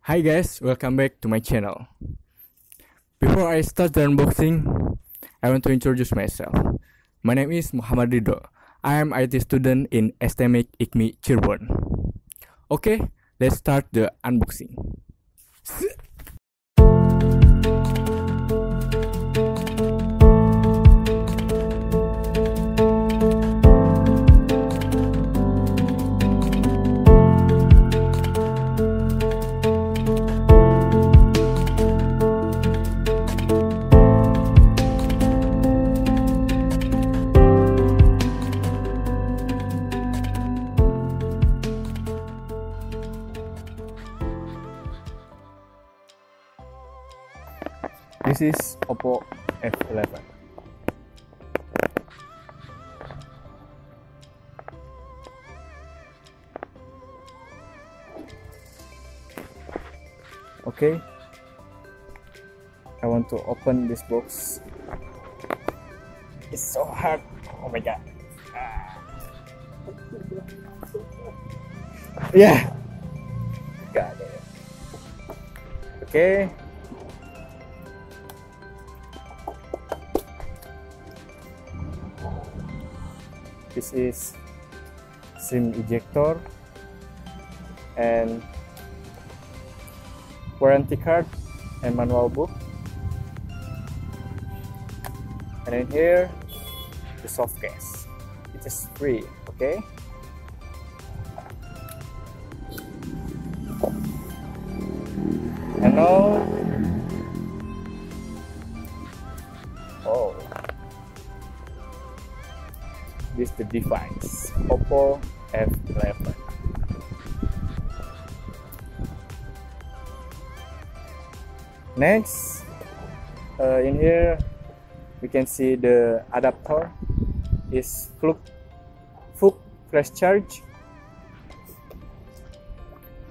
Hi guys, welcome back to my channel. Before I start the unboxing, I want to introduce myself. My name is Muhammad Ridho. I am IT student in STMIC IKMI Cirebon. Okay, let's start the unboxing. This is OPPO F11. Okay, I want to open this box. It's so hard. Oh my god. Yeah. Got it. Okay. This is SIM ejector and warranty card and manual book, and in here the soft case. It is free, okay? And now, oh, this is the device, OPPO F11. Next, in here we can see the adapter is full flash charge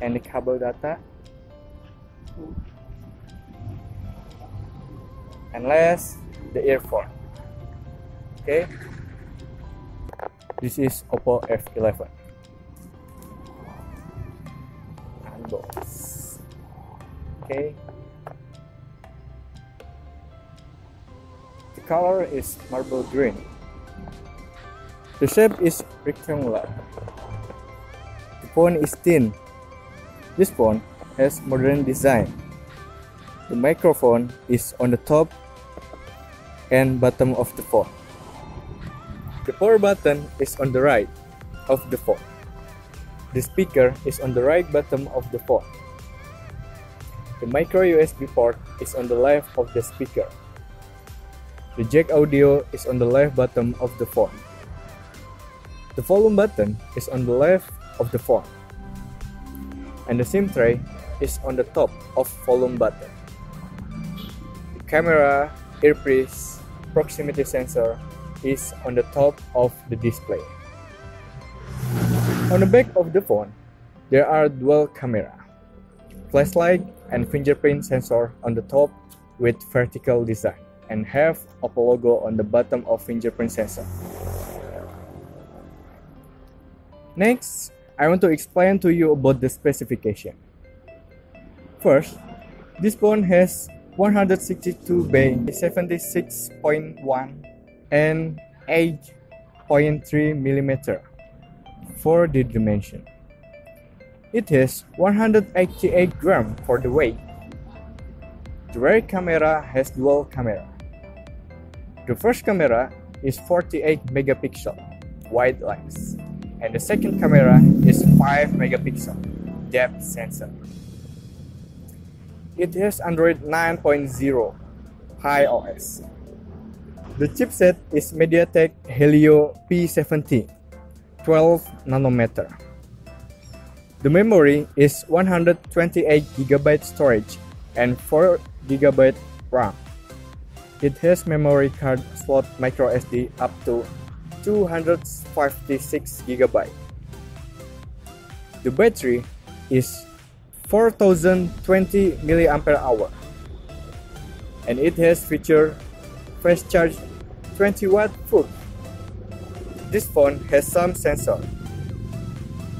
and the cable data, and last the earphone. Okay, this is OPPO F11. Unbox. Okay. The color is marble green. The shape is rectangular. The phone is thin. This phone has modern design. The microphone is on the top and bottom of the phone. The power button is on the right of the phone. The speaker is on the right bottom of the phone. The micro USB port is on the left of the speaker. The jack audio is on the left bottom of the phone. The volume button is on the left of the phone. And the SIM tray is on the top of volume button. The camera, earpiece, proximity sensor is on the top of the display. On the back of the phone, there are dual camera, flashlight and fingerprint sensor on the top with vertical design, and have OPPO logo on the bottom of fingerprint sensor. Next, I want to explain to you about the specification. First, this phone has 162 by 76.1 and 8.3 mm for the dimension. It has 188 grams for the weight. The rear camera has dual camera. The first camera is 48 megapixel wide lens, and the second camera is 5 megapixel depth sensor. It has Android 9.0 High OS. The chipset is MediaTek Helio P70 12 nanometer. The memory is 128 GB storage and 4 GB RAM. It has memory card slot micro SD up to 256 GB. The battery is 4020 mAh, and it has feature fast charge 20-watt full. This phone has some sensor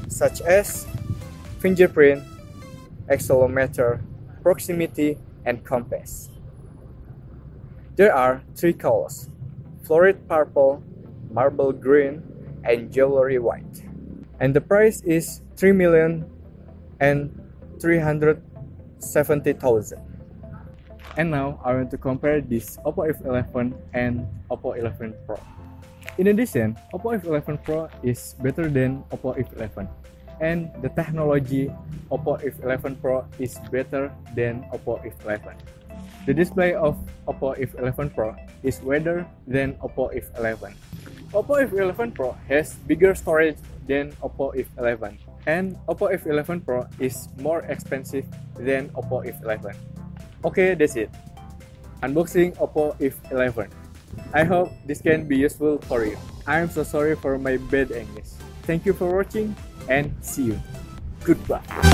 such as fingerprint accelerometer, proximity, and compass. There are 3 colors: florid purple, marble green, and jewelry white. And the price is 3,370,000. And now I want to compare this OPPO F11 and OPPO F11 Pro. In addition, OPPO F11 Pro is better than OPPO F11, and the technology OPPO F11 Pro is better than OPPO F11. The display of OPPO F11 Pro is wider than OPPO F11. OPPO F11 Pro has bigger storage than OPPO F11, and OPPO F11 Pro is more expensive than OPPO F11. Okay, that's it. Unboxing OPPO F11. I hope this can be useful for you. I am so sorry for my bad English. Thank you for watching and see you. Goodbye.